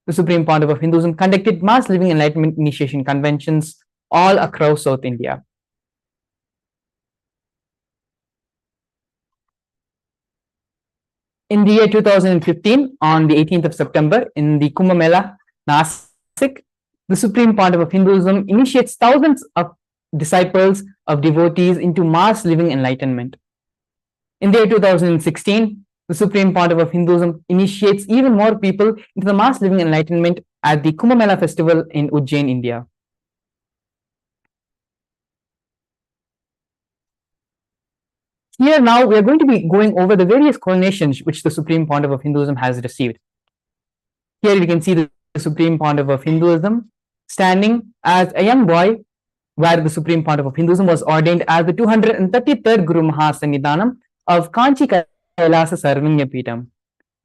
the Supreme Pontiff of Hinduism conducted mass living enlightenment initiation conventions all across South India. In the year 2015, on the 18th of September, in the Kumbh Mela, Nasik, the Supreme Pontiff of Hinduism initiates thousands of disciples of devotees into mass living enlightenment. In the year 2016, the Supreme Pontiff of Hinduism initiates even more people into the mass living enlightenment at the Kumbh Mela festival in Ujjain, India. Here now we are going to be going over the various coronations which the Supreme Pontiff of Hinduism has received. Here we can see the Supreme Pontiff of Hinduism standing as a young boy, where the Supreme Pontiff of Hinduism was ordained as the 233rd Guru Mahasannidhanam of Kanchi Kailasa Sarvanya Peetham,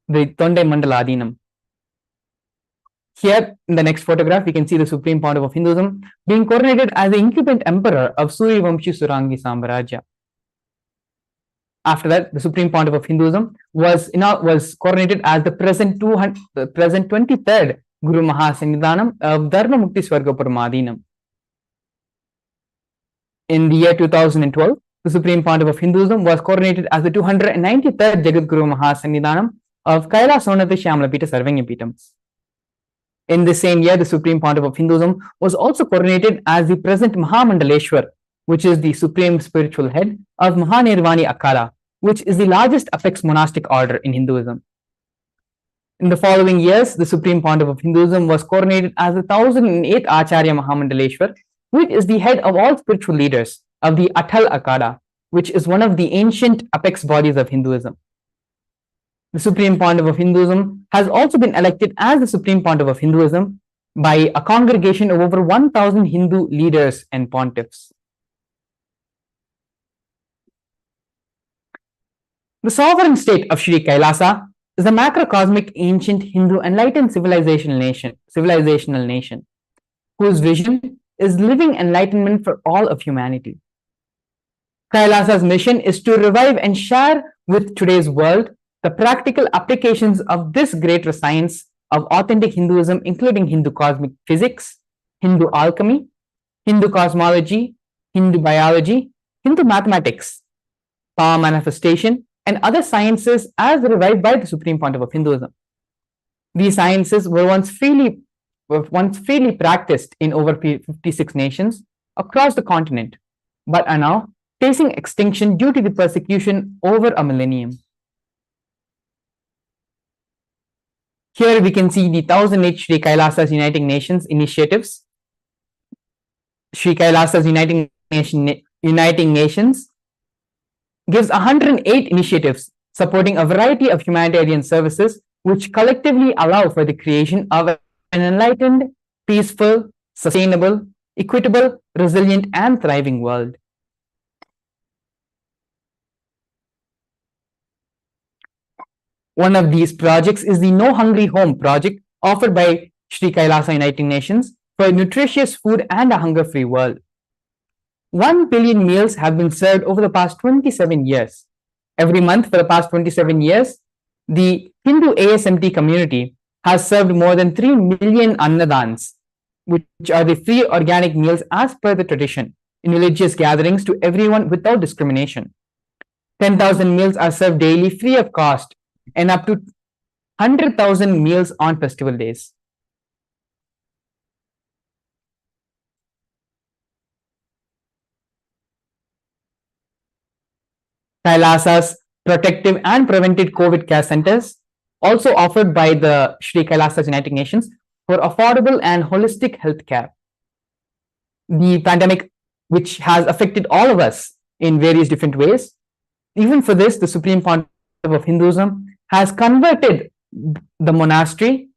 the Tondai Mandala Adinam. Here in the next photograph, we can see the Supreme Pontiff of Hinduism being coronated as the incumbent emperor of Suryavamshi Surangi Samrajya. After that, the Supreme Pontiff of Hinduism was coronated as the present 23rd Guru Mahasannidhanam of Dharma Mukti Swargapuram. In the year 2012, the Supreme Pontiff of Hinduism was coronated as the 293rd Jagat Guru Mahasannidhanam of Kailasonatha Shyamlapita Sarvanya Peetham. In the same year, the Supreme Pontiff of Hinduism was also coronated as the present Mahamandaleshwar, which is the supreme spiritual head of Mahanirvani Akala, which is the largest apex monastic order in Hinduism. In the following years, the Supreme Pontiff of Hinduism was coronated as the 1008th Acharya Mahamandaleshwar, which is the head of all spiritual leaders of the Atal Akada, which is one of the ancient apex bodies of Hinduism. The Supreme Pontiff of Hinduism has also been elected as the Supreme Pontiff of Hinduism by a congregation of over 1,000 Hindu leaders and pontiffs. The sovereign state of Sri Kailasa is a macrocosmic ancient Hindu enlightened civilizational nation, whose vision is living enlightenment for all of humanity. Kailasa's mission is to revive and share with today's world the practical applications of this greater science of authentic Hinduism, including Hindu cosmic physics, Hindu alchemy, Hindu cosmology, Hindu biology, Hindu mathematics, power manifestation, and other sciences as revived by the Supreme Pontiff of Hinduism. These sciences were once freely practiced in over 56 nations across the continent, but are now facing extinction due to the persecution over a millennium. Here we can see the 1008 Sri Kailasa's Uniting Nations initiatives. Sri Kailasa's Uniting Nations gives 108 initiatives supporting a variety of humanitarian services which collectively allow for the creation of an enlightened, peaceful, sustainable, equitable, resilient, and thriving world. One of these projects is the No Hungry Home project offered by Sri Kailasa Uniting Nations for nutritious food and a hunger-free world. 1 billion meals have been served over the past 27 years. Every month for the past 27 years, the Hindu ASMT community has served more than 3 million annadans, which are the free organic meals as per the tradition, in religious gatherings to everyone without discrimination. 10,000 meals are served daily free of cost, and up to 100,000 meals on festival days. Kailasa's protective and preventive COVID care centers, also offered by the Sri Kailasa's United Nations for affordable and holistic health care. The pandemic, which has affected all of us in various different ways, even for this, the Supreme Pontiff of Hinduism has converted the monastery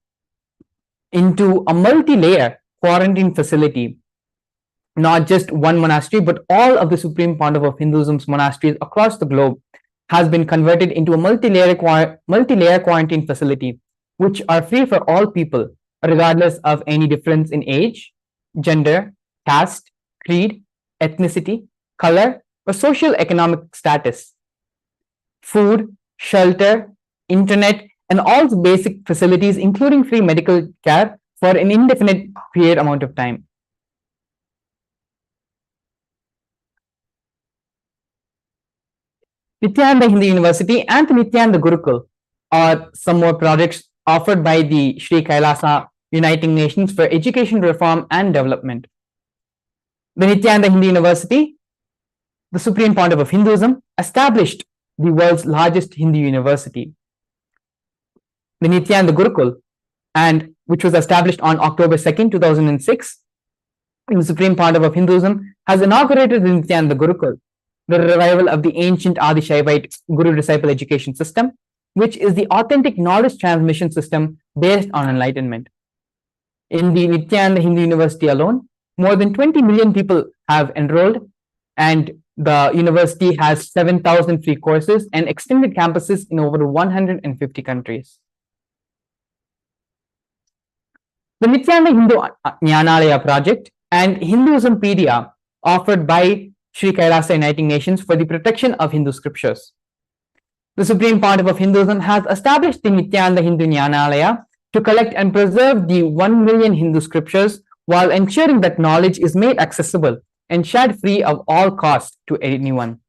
into a multi-layer quarantine facility. Not just one monastery, but all of the Supreme Pontiff of Hinduism's monasteries across the globe has been converted into a multi-layer quarantine facility, which are free for all people, regardless of any difference in age, gender, caste, creed, ethnicity, color, or social economic status. Food, shelter, internet, and all the basic facilities, including free medical care for an indefinite period amount of time. Nithyananda Hindu University and the Nithyananda Gurukul are some more projects offered by the Sri Kailasa Uniting Nations for Education Reform and Development. The Nithyananda Hindu University, the Supreme Pontiff of Hinduism, established the world's largest Hindu university. The Nithyananda Gurukul, and which was established on October 2nd, 2006, the Supreme Pontiff of Hinduism has inaugurated the Nithyananda Gurukul, the revival of the ancient Adi Shaivite Guru-disciple education system, which is the authentic knowledge transmission system based on enlightenment. In the Nithyananda Hindu University alone, more than 20 million people have enrolled, and the university has 7,000 free courses and extended campuses in over 150 countries. The Nithyananda Hindu Jnanalaya project and Hinduismpedia offered by Sri Kailasa Uniting Nations for the protection of Hindu scriptures. The Supreme Pontiff of Hinduism has established the Nithyananda Hindu Jnanalaya to collect and preserve the 1 million Hindu scriptures while ensuring that knowledge is made accessible and shared free of all cost to everyone.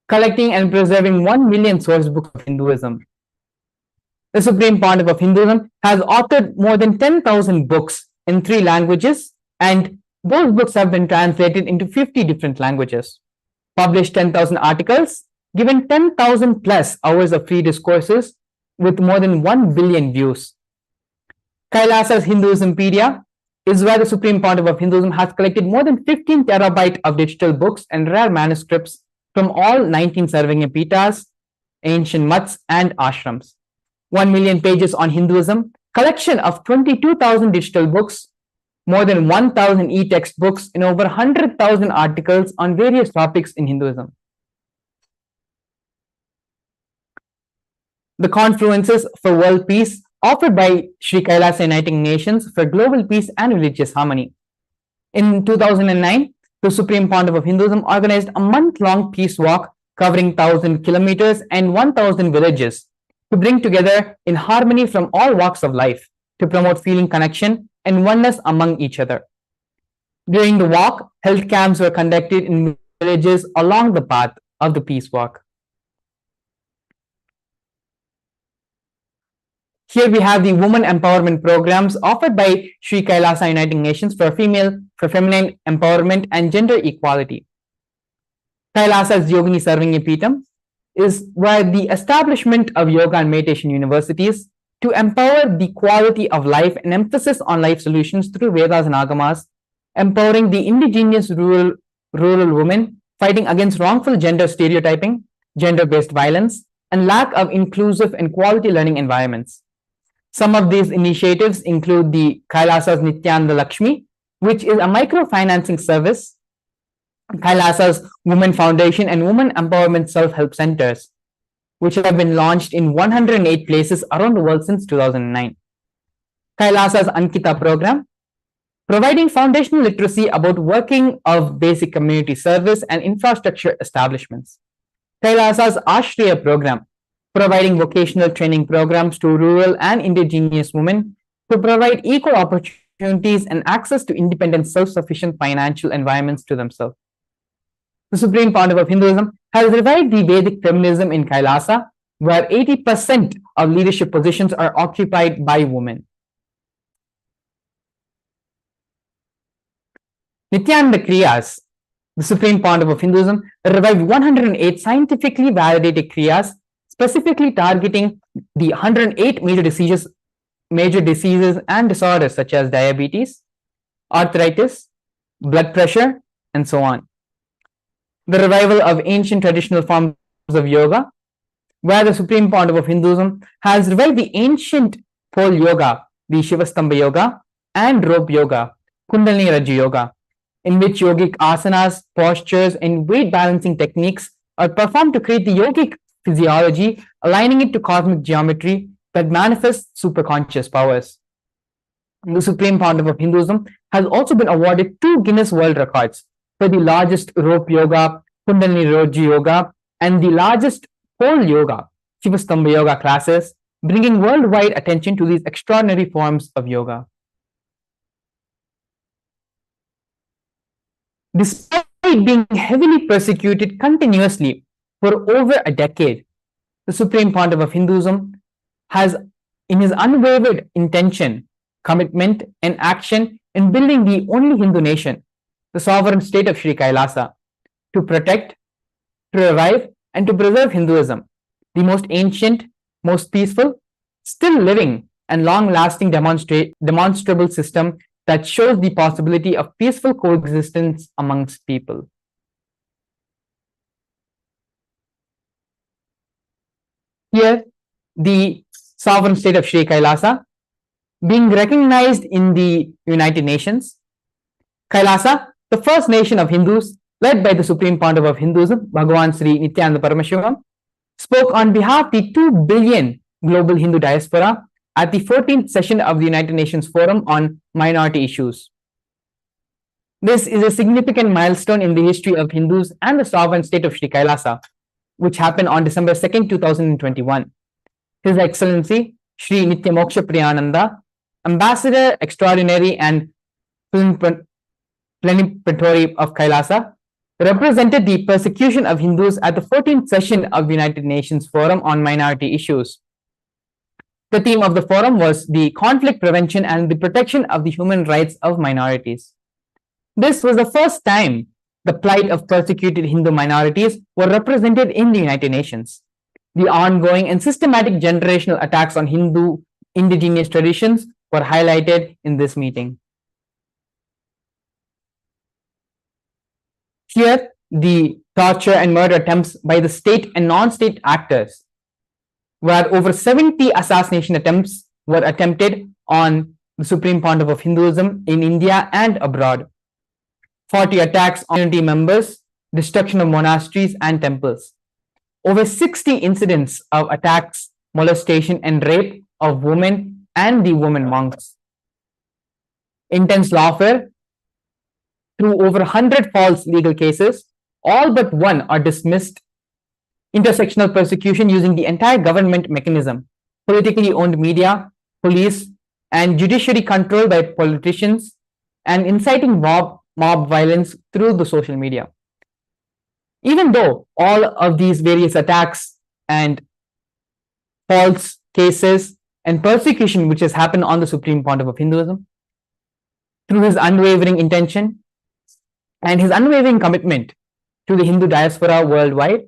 Collecting and preserving 1 million source books of Hinduism. The Supreme Pontiff of Hinduism has authored more than 10,000 books in 3 languages, and those books have been translated into 50 different languages. Published 10,000 articles, given 10,000 plus hours of free discourses with more than 1 billion views. Kailasa's Hinduismpedia is where the Supreme Pontiff of Hinduism has collected more than 15 terabytes of digital books and rare manuscripts from all 19 Sarvanya Pitas, ancient mutts, and ashrams. 1 million pages on Hinduism, collection of 22,000 digital books, more than 1,000 e-text books, and over 100,000 articles on various topics in Hinduism. The Confluences for World Peace offered by Sri Kailasa Uniting Nations for global peace and religious harmony. In 2009, the Supreme Pontiff of Hinduism organized a month-long peace walk covering 1,000 kilometers and 1,000 villages to bring together in harmony from all walks of life to promote feeling connection and oneness among each other. During the walk, health camps were conducted in villages along the path of the peace walk. Here we have the women empowerment programs offered by Sri Kailasa Uniting Nations for feminine empowerment and gender equality. Kailasa's Yogini Sarvanya Peetham is where the establishment of yoga and meditation universities to empower the quality of life and emphasis on life solutions through Vedas and Agamas, empowering the indigenous rural women, fighting against wrongful gender stereotyping, gender-based violence, and lack of inclusive and quality learning environments. Some of these initiatives include the Kailasa's Nithyananda Lakshmi, which is a microfinancing service, Kailasa's Women Foundation and Women Empowerment Self-Help Centers, which have been launched in 108 places around the world since 2009. Kailasa's Ankita program, providing foundational literacy about working of basic community service and infrastructure establishments. Kailasa's Ashriya program, providing vocational training programs to rural and indigenous women to provide equal opportunities and access to independent, self-sufficient financial environments to themselves. The Supreme Pontiff of Hinduism has revived the Vedic feminism in Kailasa, where 80% of leadership positions are occupied by women. Nithyananda Kriyas, the Supreme Pontiff of Hinduism, revived 108 scientifically validated Kriyas, specifically targeting the 108 major diseases and disorders such as diabetes, arthritis, blood pressure, and so on. The revival of ancient traditional forms of yoga, where the Supreme Pontiff of Hinduism has revived the ancient pole yoga, the Shivastambha yoga, and rope yoga, Kundalini Rajya yoga, in which yogic asanas, postures, and weight balancing techniques are performed to create the yogic physiology, aligning it to cosmic geometry that manifests superconscious powers. The Supreme Pontiff of Hinduism has also been awarded 2 Guinness World Records for the largest rope yoga, Kundalini Rajya yoga, and the largest pole yoga Shivastambha Yoga classes, bringing worldwide attention to these extraordinary forms of yoga. Despite being heavily persecuted continuously for over a decade, the Supreme Pontiff of Hinduism has, in his unwavered intention, commitment, and action in building the only Hindu nation, the sovereign state of Sri Kailasa, to protect, to revive, and to preserve Hinduism, the most ancient, most peaceful, still living, and long-lasting demonstrable system that shows the possibility of peaceful coexistence amongst people. Here, the sovereign state of Sri Kailasa, being recognized in the United Nations, Kailasa, the first nation of Hindus, led by the Supreme Pontiff of Hinduism, Bhagavan Sri Nithyananda Paramashivam, spoke on behalf of the 2 billion global Hindu diaspora at the 14th session of the United Nations Forum on Minority Issues. This is a significant milestone in the history of Hindus and the sovereign state of Sri Kailasa, which happened on December 2nd, 2021. His Excellency Sri Nityamoksha Priyananda, Ambassador Extraordinary and Plenipotentiary of Kailasa, represented the persecution of Hindus at the 14th session of the United Nations Forum on Minority Issues. The theme of the forum was the conflict prevention and the protection of the human rights of minorities. This was the first time the plight of persecuted Hindu minorities were represented in the United Nations. The ongoing and systematic generational attacks on Hindu indigenous traditions were highlighted in this meeting. Here, the torture and murder attempts by the state and non-state actors, where over 70 assassination attempts were attempted on the Supreme Pontiff of Hinduism in India and abroad. 40 attacks on community members, destruction of monasteries and temples. Over 60 incidents of attacks, molestation and rape of women and the women monks. Intense lawfare through over 100 false legal cases, all but one are dismissed. Intersectional persecution using the entire government mechanism, politically owned media, police, and judiciary control by politicians, and inciting mob violence through the social media. Even though all of these various attacks and false cases and persecution which has happened on the Supreme Pontiff of Hinduism, through his unwavering intention and his unwavering commitment to the Hindu diaspora worldwide,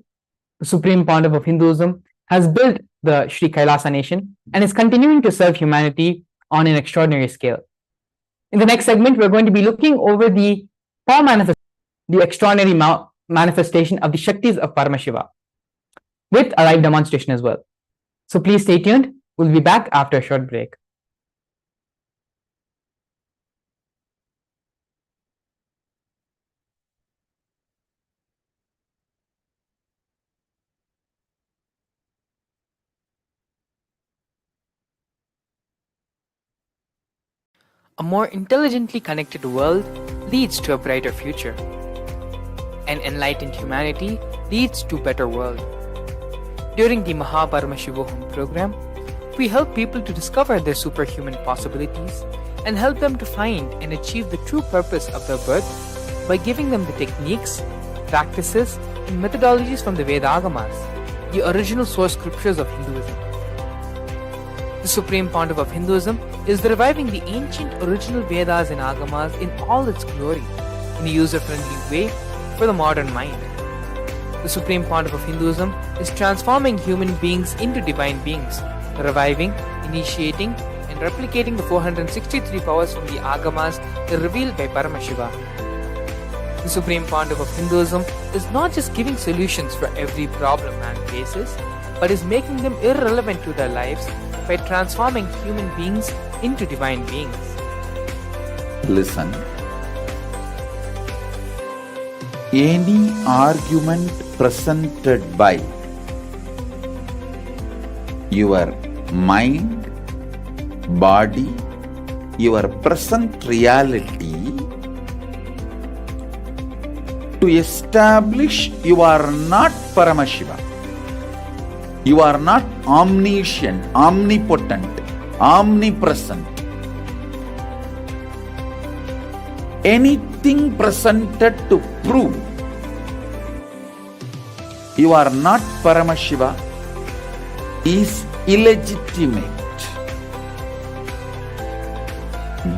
the Supreme Pontiff of Hinduism has built the Sri Kailasa nation and is continuing to serve humanity on an extraordinary scale. In the next segment, we're going to be looking over the power manifestation, the extraordinary manifestation of the Shaktis of Paramashiva, with a live demonstration as well. So please stay tuned. We'll be back after a short break. A more intelligently connected world leads to a brighter future. An enlightened humanity leads to a better world. During the Paramashivam program, we help people to discover their superhuman possibilities and help them to find and achieve the true purpose of their birth by giving them the techniques, practices, and methodologies from the Vedagamas, the original source scriptures of Hinduism. The Supreme Pontiff of Hinduism is reviving the ancient original Vedas and Agamas in all its glory, in a user-friendly way for the modern mind. The Supreme Pontiff of Hinduism is transforming human beings into divine beings, reviving, initiating, and replicating the 463 powers from the Agamas revealed by Paramashiva. The Supreme Pontiff of Hinduism is not just giving solutions for every problem man faces, but is making them irrelevant to their lives by transforming human beings into divine beings. Listen. Any argument presented by your mind, body, your present reality to establish you are not Paramashiva, You are not omniscient, omnipotent, omnipresent. Anything presented to prove you are not Paramashiva is illegitimate.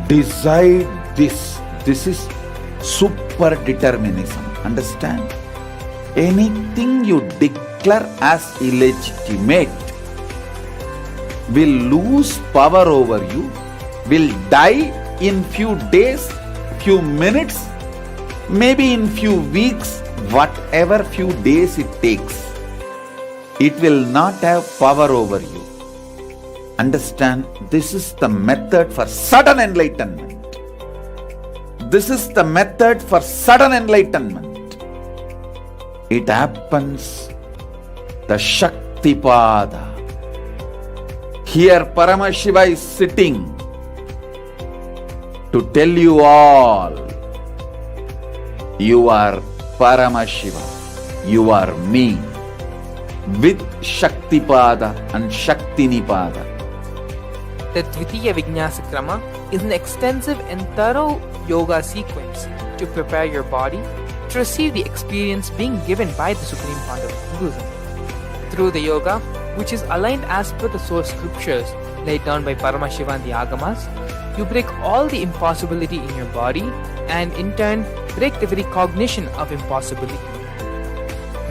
Decide this. This is super determinism. Understand? Anything you declare as illegitimate will lose power over you, will die in few days, few minutes, maybe in few weeks, whatever few days it takes. It will not have power over you. Understand, this is the method for sudden enlightenment. This is the method for sudden enlightenment. It happens the Shaktipada. Here Paramashiva is sitting to tell you all, you are Paramashiva, you are me, with Shaktipada and Shaktinipada. The Dvitiya Vijnasa Krama is an extensive and thorough yoga sequence to prepare your body to receive the experience being given by the Supreme Founder of Hinduism. Through the yoga, which is aligned as per the source scriptures laid down by Paramashiva and the Agamas, you break all the impossibility in your body and in turn break the very cognition of impossibility.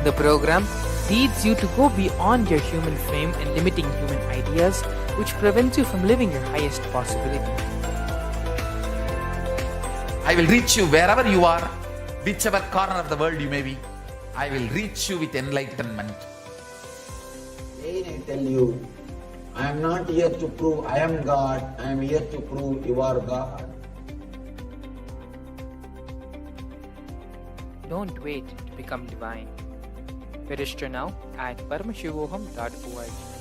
The program leads you to go beyond your human frame and limiting human ideas, which prevents you from living your highest possibility. I will reach you wherever you are, whichever corner of the world you may be. I will reach you with enlightenment. Again I tell you, I am not here to prove I am God, I am here to prove you are God. Don't wait to become divine. Register now at paramashivoham.org.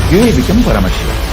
You will become Paramashiva.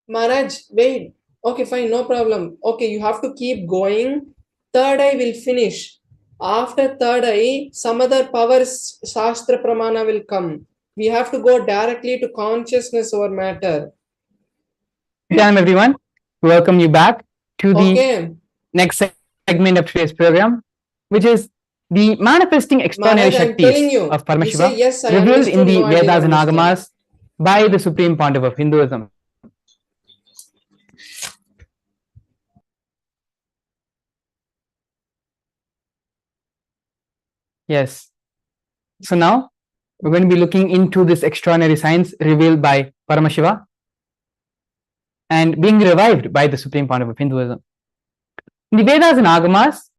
Maharaj, wait. Okay, fine, no problem. Okay, you have to keep going. Third eye will finish. After third eye, some other power Shastra Pramana will come. We have to go directly to consciousness over matter. Time everyone, welcome you back to the Okay. next segment of today's program, which is the manifesting extraordinary Maharaj, I'm telling Shaktis you. of You say Paramashiva yes, I revealed in understood. the No, I didn't Vedas and understand. Agamas by the Supreme Pontiff of Hinduism. Yes. So now we're going to be looking into this extraordinary science revealed by Paramashiva and being revived by the Supreme Pontiff of Hinduism. In the Vedas and Agamas,